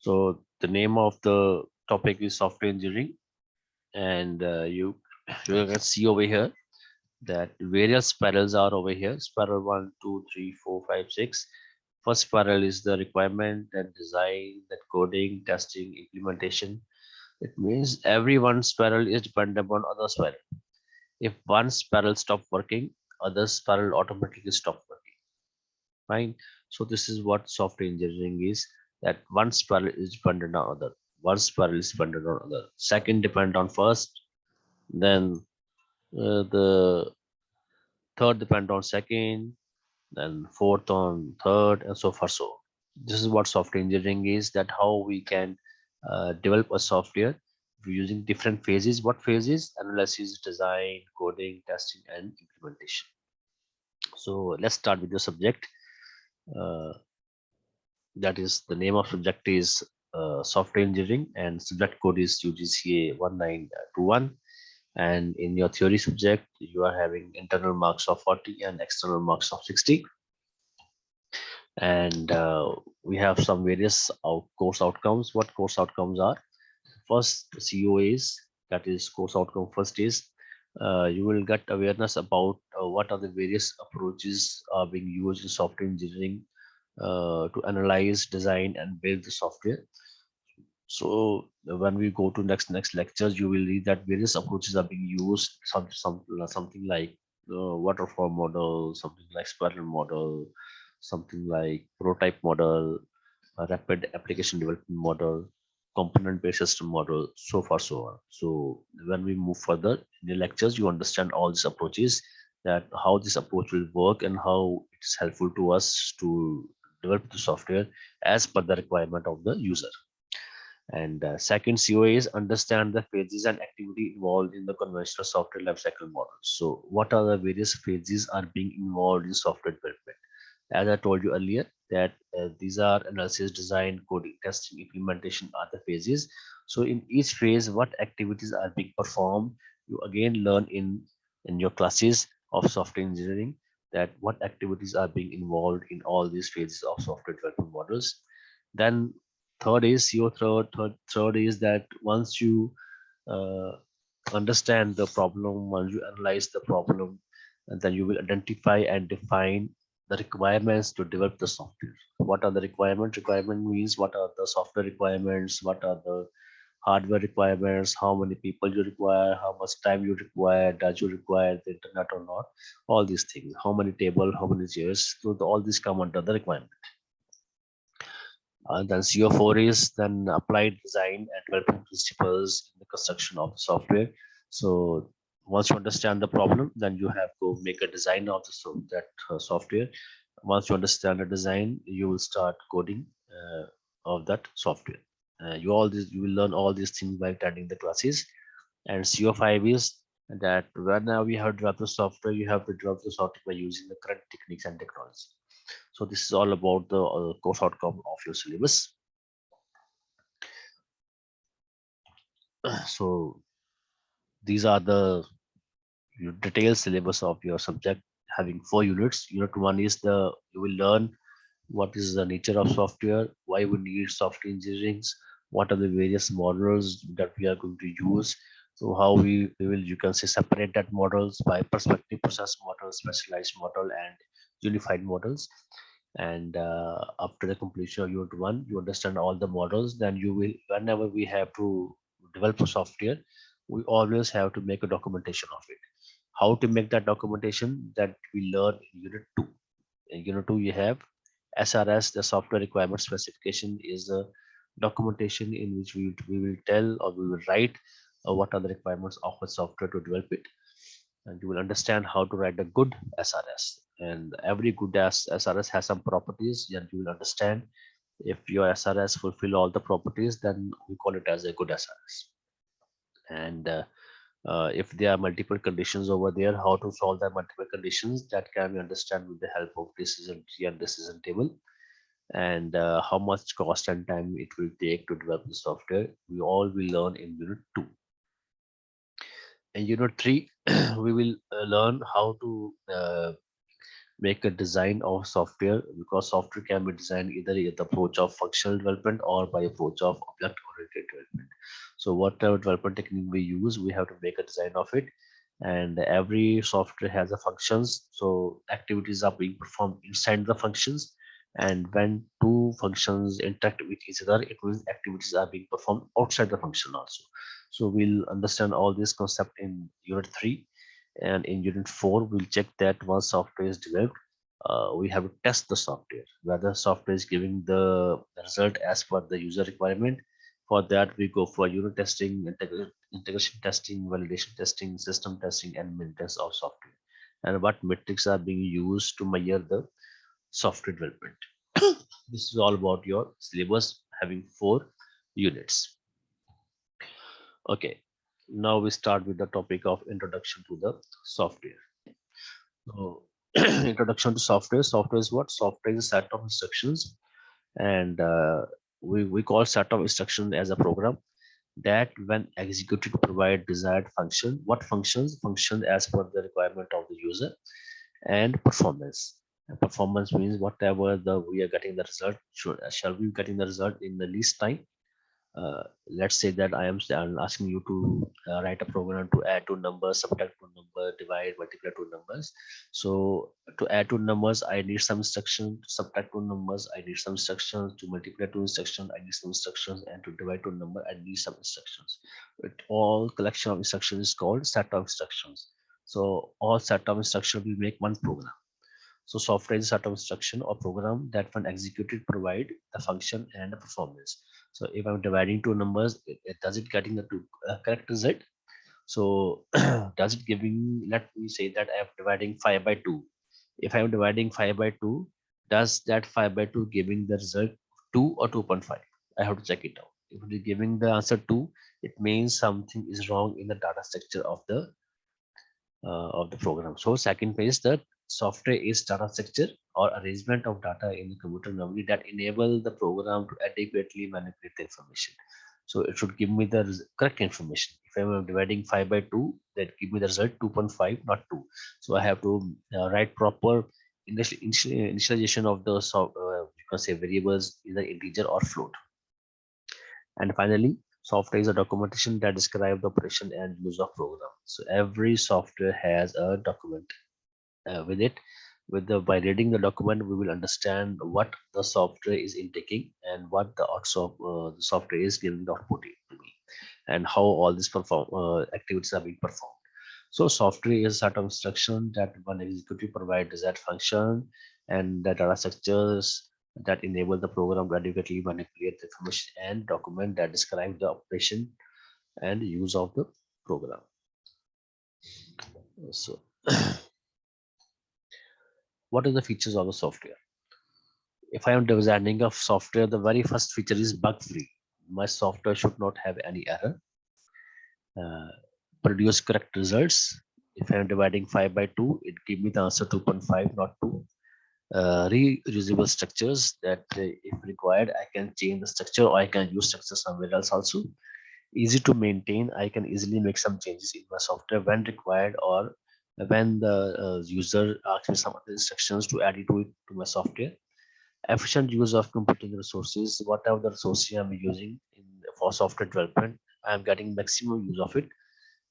So the name of the topic is software engineering, and you can see over here that various spirals are over here. Spiral 1, 2, 3, 4, 5, 6. First spiral is the requirement, then design, then coding, testing, implementation. It means every one spiral is dependent upon other spiral. If one spiral stop working, other spiral automatically stop working. Fine. So this is what software engineering is. That one spiral is dependent on other. One spiral is dependent on other. Second depend on first. Then the third depend on second. Then fourth on third, and so far. So this is what software engineering is. That how we can develop a software using different phases. What phases? Analysis, design, coding, testing, and implementation. So let's start with the subject. Uh, that is the name of subject is software engineering, and subject code is UGCA 1921. And in your theory subject, you are having internal marks of 40 and external marks of 60. And we have some various course outcomes. What course outcomes are? First, COAs, that is course outcome. First is you will get awareness about what are the various approaches are being used in software engineering to analyze, design, and build the software. So when we go to next lectures, you will read that various approaches are being used. Something like waterfall model, something like spiral model, something like prototype model, a rapid application development model, component-based system model, so far so on. So when we move further in the lectures, you understand all these approaches, that how this approach will work and how it's helpful to us to develop the software as per the requirement of the user. And second COA is understand the phases and activity involved in the conventional software lifecycle model. So what are the various phases are being involved in software development? As I told you earlier, that these are analysis, design, coding, testing, implementation are the phases. So in each phase, what activities are being performed, you again learn in your classes of software engineering, that what activities are being involved in all these phases of software development models. Then third is your third is that once you uh, understand the problem, once you analyze the problem, and then you will identify and define the requirements to develop the software. What are the requirements? Requirement means what are the software requirements, what are the hardware requirements, how many people you require, how much time you require, does you require the internet or not, all these things, how many table, how many chairs. So all these come under the requirement. Then CO4 is then applied design and development principles in the construction of the software. So once you understand the problem, then you have to make a design of that software. Once you understand the design, you will start coding of that software. You will learn all these things by attending the classes. And CO5 is that whenever we have developed the software, you have to develop the software by using the current techniques and technology. So this is all about the course outcome of your syllabus. So these are the detailed syllabus of your subject, having 4 units. Unit 1 is the you will learn what is the nature of software, why we need software engineering, what are the various models that we are going to use. So how we will, you can say, separate that models by perspective process model, specialized model, and unified models. And after the completion of unit 1, you understand all the models. Then you will, whenever we have to develop a software, we always have to make a documentation of it. How to make that documentation, that we learn in unit 2. In unit 2 you have SRS, the software requirement specification, is a documentation in which we will tell, or we will write what are the requirements of a software to develop it. And you will understand how to write a good SRS. And every good SRS has some properties, and you will understand if your SRS fulfill all the properties, then we call it as a good SRS. And if there are multiple conditions over there, how to solve the multiple conditions, that can be understand with the help of decision tree and decision table. And how much cost and time it will take to develop the software, we all will learn in unit 2. In unit 3 we will learn how to make a design of software, because software can be designed either with the approach of functional development or by approach of object oriented development. So whatever development technique we use, we have to make a design of it. And every software has a functions, so activities are being performed inside the functions. And when two functions interact with each other, it means activities are being performed outside the function also. So we'll understand all this concept in unit 3. And in unit 4 we'll check that once software is developed, we have to test the software whether software is giving the result as per the user requirement. For that we go for unit testing, integration testing, validation testing, system testing, and maintenance of software, and what metrics are being used to measure the software development. This is all about your syllabus having 4 units. Okay, now we start with the topic of introduction to the software. So, introduction to software. Software is what? Software is a set of instructions, and we call set of instructions as a program that, when executed, provide desired function. What functions? Function as per the requirement of the user. And performance. And performance means whatever the we are getting the result. Shall we be getting the result in the least time? Let's say that I'm asking you to write a program to add two numbers, subtract two numbers, divide, multiply two numbers. So to add two numbers, I need some instruction. To subtract two numbers, I need some instructions. To multiply two instructions, I need some instructions. And to divide two number, I need some instructions. It all collection of instructions is called set of instructions. So all set of instructions will make one program. So software is a set of instruction or program that, when executed, provide the function and the performance. So if I'm dividing two numbers, does it getting the correct result? So does it giving, let me say that I am dividing 5 by 2. If I am dividing 5 by 2, does that 5 by 2 giving the result 2 or 2.5? I have to check it out. If it is giving the answer 2, it means something is wrong in the data structure of the program. So second phase, the software is data structure or arrangement of data in the computer memory that enable the program to adequately manipulate the information. So it should give me the correct information. If I'm dividing 5 by 2, that give me the result 2.5, not 2. So I have to write proper initialization of the you can say variables, either integer or float. And finally, software is a documentation that describes the operation and use of program. So every software has a document with it. By reading the document, we will understand what the software is intaking and what the software is giving the output to me, and how all these activities are being performed. So software is a set of instruction that, when executed, provide desired function and the data structures that enable the program to adequately manipulate the information, and document that describe the operation and use of the program. So what are the features of the software? If I am designing a software, the very first feature is bug free. My software should not have any error. Produce correct results. If I am dividing 5 by 2, it give me the answer 2.5, not 2. Reusable structures that, if required, I can change the structure, or I can use structure somewhere else also. Easy to maintain. I can easily make some changes in my software when required, or when the user asks me some other instructions to add it to my software. Efficient use of computing resources. Whatever the resources I'm using for software development, I'm getting maximum use of it.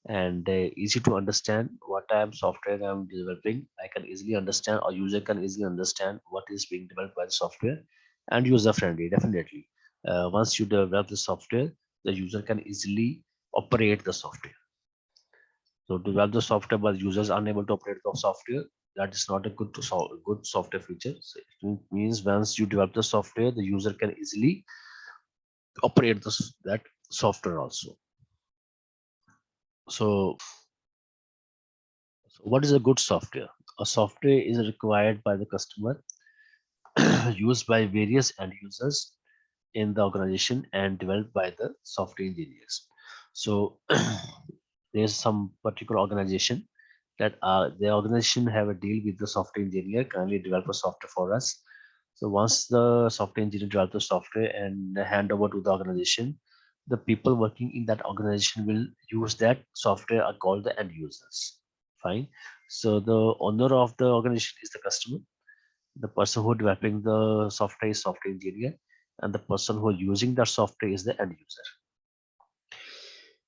And easy to understand what type of software I'm developing. I can easily understand, or user can easily understand what is being developed by the software. And user friendly, definitely. Once you develop the software, the user can easily operate the software. So to develop the software but users unable to operate the software, that is not a good software feature. So it means once you develop the software, the user can easily operate that software also. So what is a good software? A software is required by the customer, used by various end users in the organization, and developed by the software engineers. So there's some particular organization that the organization have a deal with the software engineer, kindly develop a software for us. So once the software engineer develop the software and hand over to the organization, the people working in that organization will use that software are called the end users. Fine. So the owner of the organization is the customer. The person who developing the software is software engineer, and the person who using the software is the end user.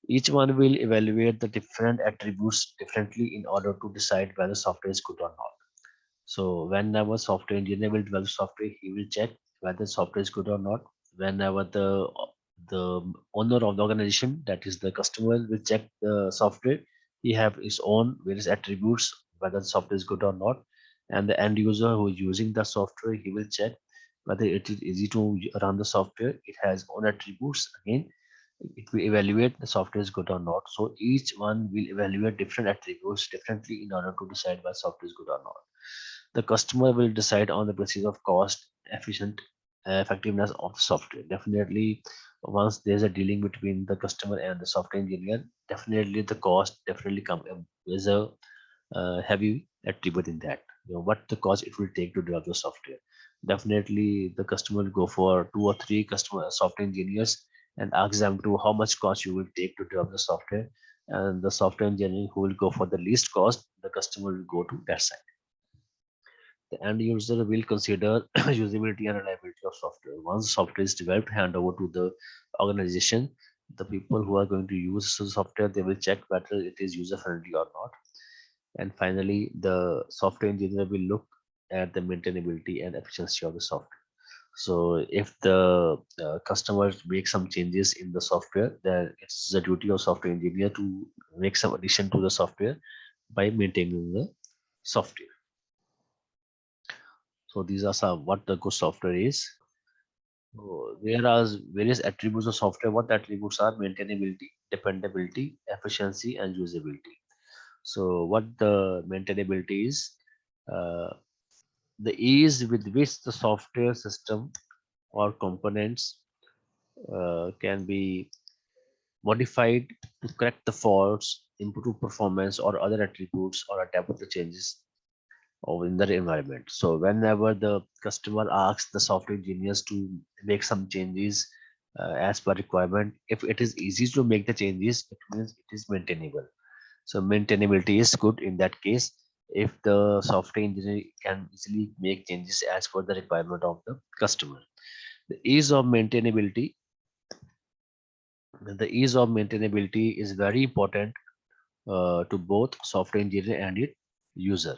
Each one will evaluate the different attributes differently in order to decide whether software is good or not. So whenever software engineer will develop software, he will check whether software is good or not. Whenever the owner of the organization, that is the customer, will check the software, he have his own various attributes whether the software is good or not. And the end user who is using the software, he will check whether it is easy to run the software. It has own attributes. Again, it will evaluate the software is good or not. So each one will evaluate different attributes differently in order to decide whether software is good or not. The customer will decide on the basis of cost, efficient, effectiveness of the software. Definitely, once there's a dealing between the customer and the software engineer, definitely the cost definitely come is a heavy attribute in that. What the cost it will take to develop the software. Definitely, the customer will go for two or three customer software engineers and ask them to how much cost you will take to develop the software. And the software engineer who will go for the least cost, the customer will go to that side. The end user will consider usability and reliability of software. Once software is developed, hand over to the organization. The people who are going to use the software, they will check whether it is user friendly or not. And finally, the software engineer will look at the maintainability and efficiency of the software. So if the customers make some changes in the software, then it's the duty of software engineer to make some addition to the software by maintaining the software. So these are some what the good software is. So there are various attributes of software. What the attributes are: maintainability, dependability, efficiency, and usability. So what the maintainability is, uh, the ease with which the software system or components can be modified to correct the faults, improve performance, or other attributes, or adapt to changes or in the environment. So whenever the customer asks the software engineers to make some changes as per requirement, if it is easy to make the changes, it means it is maintainable. So maintainability is good in that case if the software engineer can easily make changes as per the requirement of the customer. The ease of maintainability, the ease of maintainability is very important to both software engineer and its user.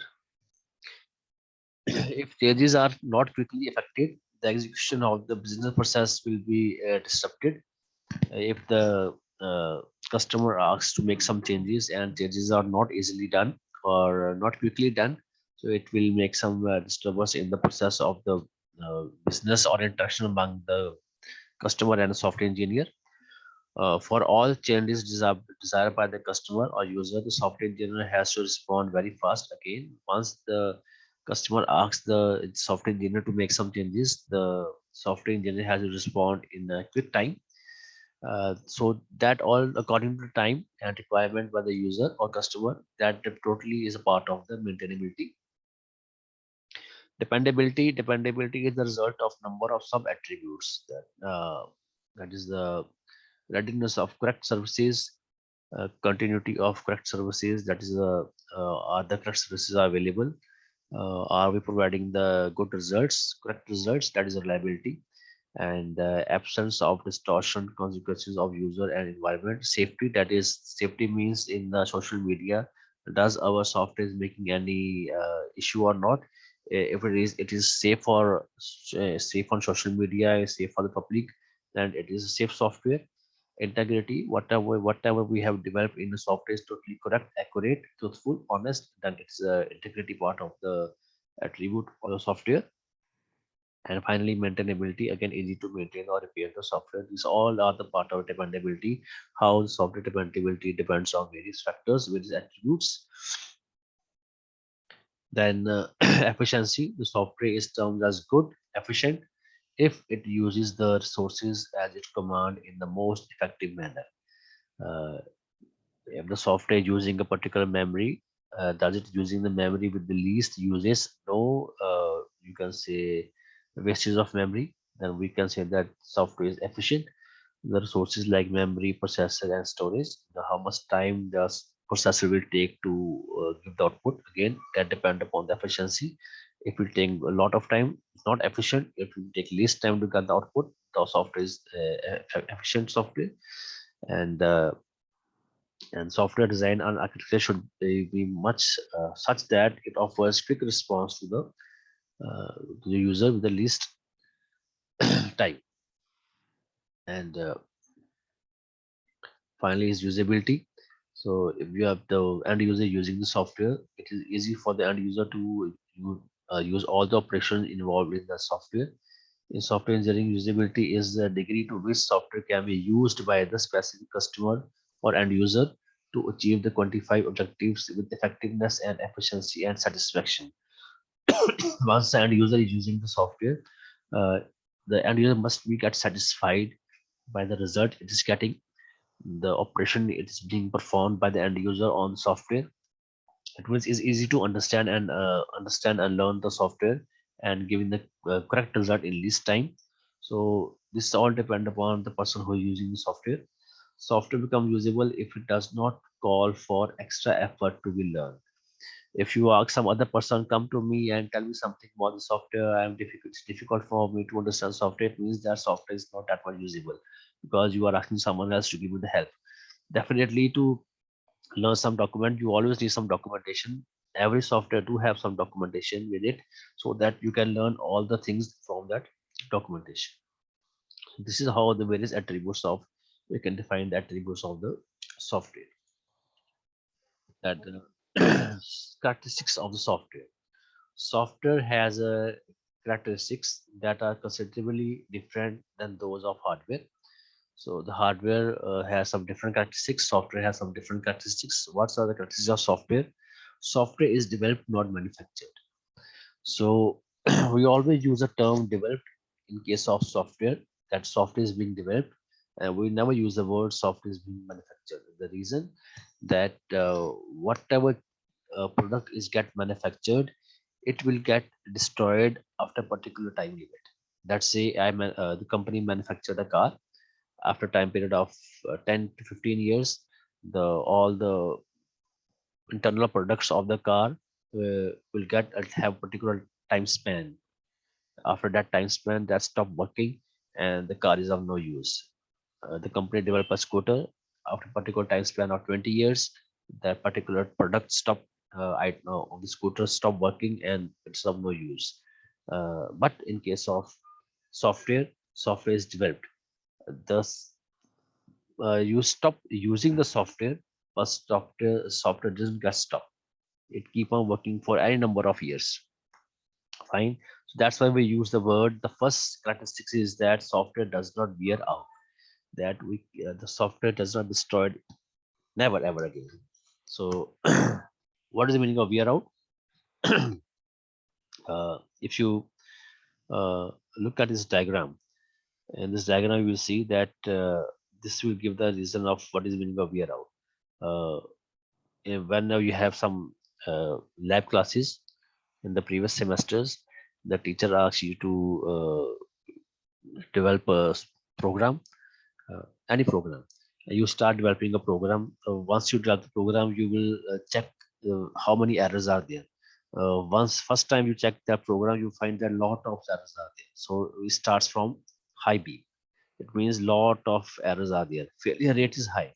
If changes are not quickly effected, the execution of the business process will be disrupted. If the customer asks to make some changes and changes are not easily done or not quickly done, so it will make some disturbance in the process of the business or interaction among the customer and software engineer. For all changes desired by the customer or user, the software engineer has to respond very fast. Again, once the customer asks the software engineer to make some changes, the software engineer has to respond in a quick time. So that all according to time and requirement by the user or customer, that totally is a part of the maintainability. Dependability is the result of number of sub attributes that is the readiness of correct services, continuity of correct services, that is are the correct services are available, are we providing the good results, correct results, that is reliability, and absence of distortion, consequences of user and environment. Safety, that is safety means in the social media, does our software is making any issue or not. If it is safe for safe on social media, safe for the public, then it is a safe software. Integrity, whatever we have developed in the software is totally correct, accurate, truthful, honest, then it's integrity part of the attribute of the software. And finally, maintainability, again, easy to maintain or repair the software. These all are the part of dependability. How software dependability depends on various factors, various attributes. Then efficiency, the software is termed as good, efficient, if it uses the resources as it command in the most effective manner. Uh, if the software using a particular memory, does it using the memory with the least uses? No, you can say wastage of memory. Then we can say that software is efficient. The resources like memory, processor, and storage. How much time the processor will take to give the output. Again, that depend upon the efficiency. If it take a lot of time, it's not efficient. It will take less time to get the output. The software is efficient software. And uh, and software design and architecture should be much such that it offers quick response to the user with the least time. And finally is usability. So if you have the end user using the software, it is easy for the end user to use all the operations involved in the software. In software engineering, usability is the degree to which software can be used by the specific customer or end user to achieve the quantified objectives with effectiveness and efficiency and satisfaction. Once the end user is using the software, uh, the end user must be get satisfied by the result it is getting, the operation it is being performed by the end user on software. It means it's easy to understand and learn the software and giving the correct result in least time. So this all depend upon the person who is using the software. Software becomes usable if it does not call for extra effort to be learned. If you ask some other person come to me and tell me something about the software, it's difficult for me to understand software, it means that software is not that much usable, because you are asking someone else to give you the help. Definitely, to learn some document, you always need some documentation. Every software do have some documentation with it, so that you can learn all the things from that documentation. This is how the various attributes of we can define the attributes of the software. That characteristics of the software. Software has characteristics that are considerably different than those of hardware. So the hardware has some different characteristics. Software has some different characteristics. What are the characteristics of software? Software is developed, not manufactured. So we always use the term developed in case of software, that software is being developed, and we never use the word software is being manufactured. The reason that whatever product is get manufactured, it will get destroyed after a particular time limit. Let's say the company manufactured a car. After time period of 10 to 15 years, the all the internal products of the car will get have particular time span. After that time span, that stop working and the car is of no use. The company develop a scooter. After particular time span of 20 years, that particular product stop, I know of the scooter stop working and it's of no use. But in case of software, software is developed. Thus, you stop using the software, but software doesn't get stopped. It keep on working for any number of years. Fine. So that's why we use the word. The first characteristics is that software does not wear out. That the software does not destroy never ever again. So what is the meaning of wear out? If you look at this diagram, in this diagram you will see that this will give the reason of what is the meaning of wear out. When you have some lab classes in the previous semesters, the teacher asks you to develop a program, any program. You start developing a program. Once you develop the program, you will check how many errors are there. Once first time you check that program, you find that lot of errors are there. So it starts from high B. It means lot of errors are there. Failure rate is high.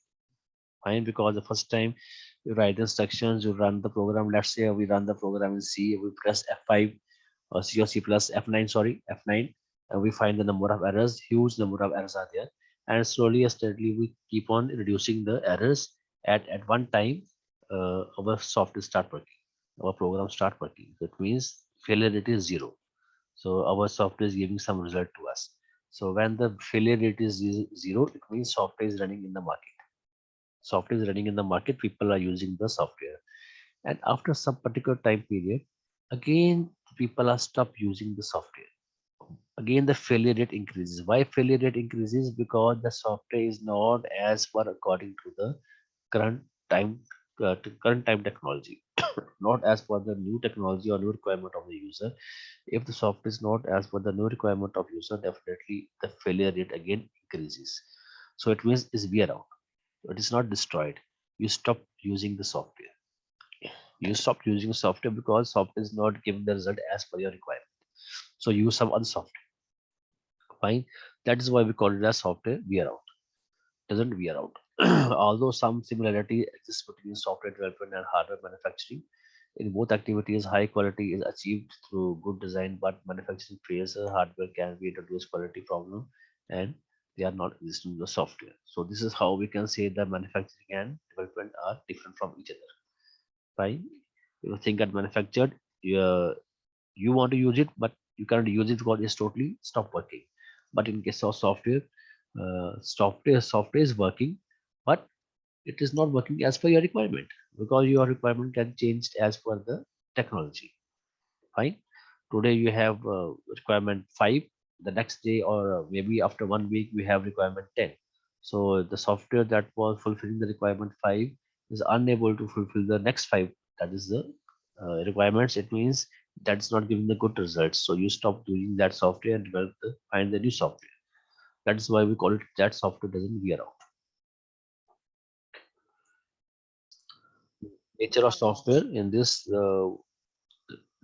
Fine, because the first time you write instructions, you run the program. Let's say we run the program in C, we press F5 or C or C plus F9, sorry, F9, and we find the number of errors, huge number of errors are there. And slowly and steadily, we keep on reducing the errors. At one time, our software start working, our program start working. That means failure rate is zero. So our software is giving some result to us. So when the failure rate is zero, it means software is running in the market. Software is running in the market, people are using the software, and after some particular time period, again people are stop using the software. Again the failure rate increases. Why failure rate increases? Because the software is not as per according to the current time, current time technology, not as per the new technology or new requirement of the user. If the software is not as per the new requirement of user, definitely the failure rate again increases. So it means is wear out. It is not destroyed. You stop using the software. You stopped using software because software is not giving the result as per your requirement. So use some other software. Fine. That is why we call it as software wear out. Doesn't wear out. Although some similarity exists between software development and hardware manufacturing, in both activities, high quality is achieved through good design, but manufacturing fails, hardware can be introduced quality problem, and they are not existing in the software. So this is how we can say that manufacturing and development are different from each other. Fine. You think at manufactured, you want to use it, but you cannot use it because it's totally stopped working. But in case of software, software is working, but it is not working as per your requirement because your requirement can change as per the technology. Fine. Today you have requirement 5, the next day or maybe after 1 week we have requirement 10. So the software that was fulfilling the requirement 5 is unable to fulfill the next 5, that is the requirements. It means that's not giving the good results, so you stop using that software and find the new software. That's why we call it that software doesn't wear out. Nature of software in this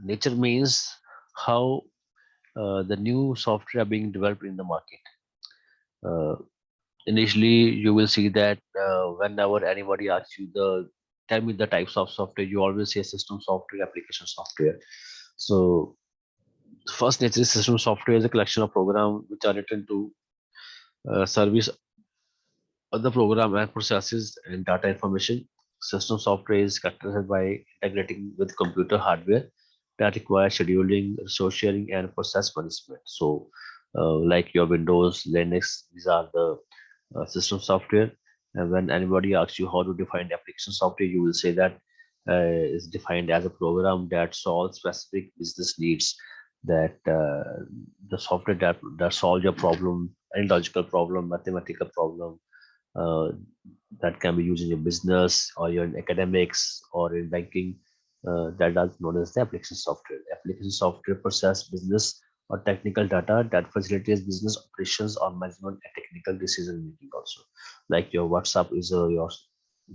nature means how the new software are being developed in the market. Uh, Initially, you will see that whenever anybody asks you the tell me the types of software, you always say system software, application software. So first nature is system software is a collection of programs which are written to service other program and processes and data information. System software is characterized by integrating with computer hardware that requires scheduling, resource sharing, and process management. So, like your Windows, Linux, these are the system software. And when anybody asks you how to define application software, you will say that is defined as a program that solves specific business needs. That the software that solves your problem, any logical problem, mathematical problem, uh, that can be used in your business or your in academics or in banking. That is known as the application software. Application software process business or technical data that facilitates business operations or management and technical decision making also. Like your WhatsApp is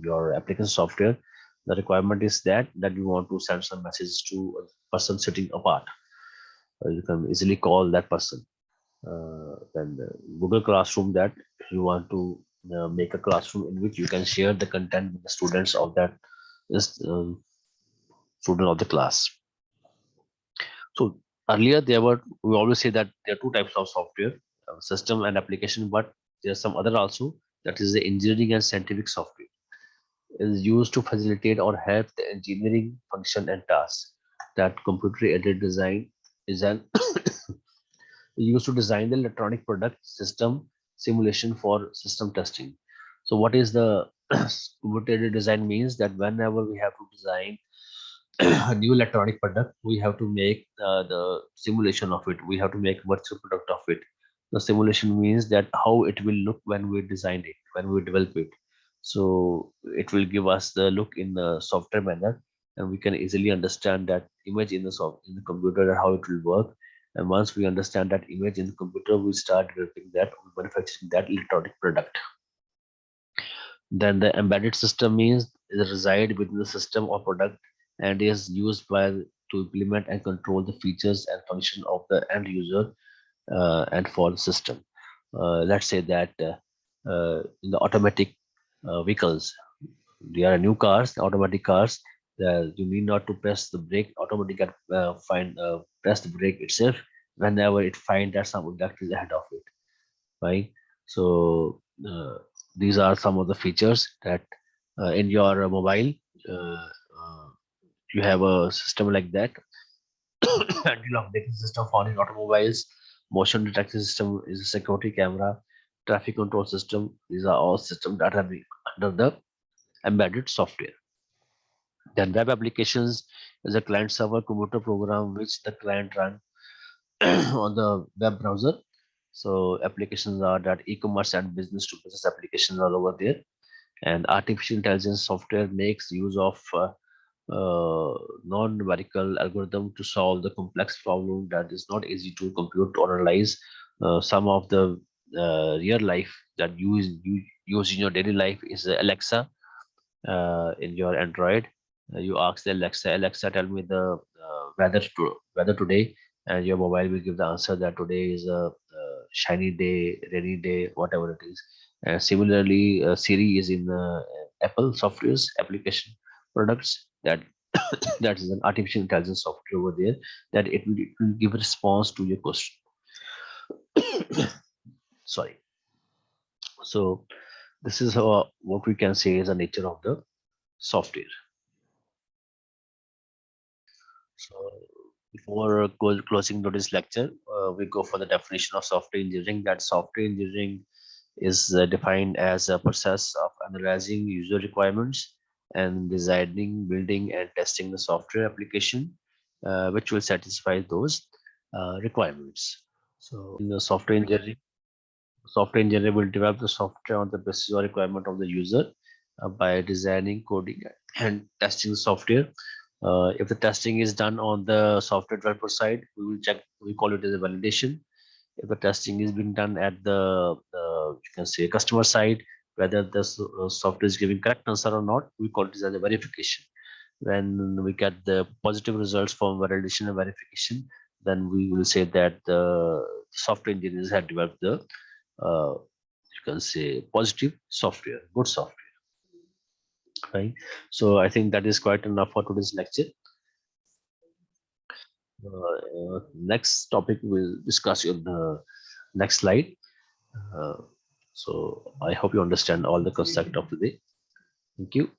your application software. The requirement is that you want to send some messages to a person sitting apart. You can easily call that person. Then Google Classroom, that you want to make a classroom in which you can share the content with the students of that student of the class. So earlier there were, we always say that there are two types of software, system and application, but there's some other also, that is the engineering and scientific software. It is used to facilitate or help the engineering function and tasks. That computer aided design is an used to design the electronic product system simulation for system testing. So what is the computer design means that whenever we have to design a new electronic product, we have to make the simulation of it. We have to make virtual product of it. The simulation means that how it will look when we design it, when we develop it. So it will give us the look in the software manner, and we can easily understand that image in the in the computer and how it will work. And once we understand that image in the computer, we start developing that, manufacturing that electronic product. Then the embedded system means it reside within the system or product and is used by to implement and control the features and function of the end user and for the system. Let's say that in the automatic vehicles, there are new cars, automatic cars. You need not to press the brake. Automatic can find press the brake itself whenever it finds that some object is ahead of it. Right. So these are some of the features that in your mobile uh, uh, you have a system like that. Anti-lock braking system found in automobiles, motion detection system is a security camera, traffic control system. These are all systems that are under the embedded software. Then web applications is a client server computer program which the client run on the web browser. So applications are that e-commerce and business to business applications are over there. And artificial intelligence software makes use of non-numerical algorithm to solve the complex problem that is not easy to compute or analyze. Some of the real life that you use in your daily life is Alexa. in your Android. You ask the Alexa, tell me the weather today, and your mobile will give the answer that today is a shiny day, rainy day, whatever it is. And similarly, Siri is in Apple software's application products that that is an artificial intelligence software over there that it will give a response to your question. Sorry. So this is how, what we can say is the nature of the software. So before closing today's lecture, we go for the definition of software engineering. That software engineering is defined as a process of analyzing user requirements and designing, building, and testing the software application which will satisfy those requirements. So in the software engineer will develop the software on the basis of requirement of the user by designing, coding, and testing the software. If the testing is done on the software developer side, we will check. We call it as a validation. If the testing is being done at the you can say customer side, whether the software is giving correct answer or not, we call it as a verification. When we get the positive results from validation and verification, then we will say that the software engineers have developed the you can say positive software, good software, right? So I think that is quite enough for today's lecture. Next topic we'll discuss in the next slide. Uh, so I hope you understand all the concept of today. Thank you.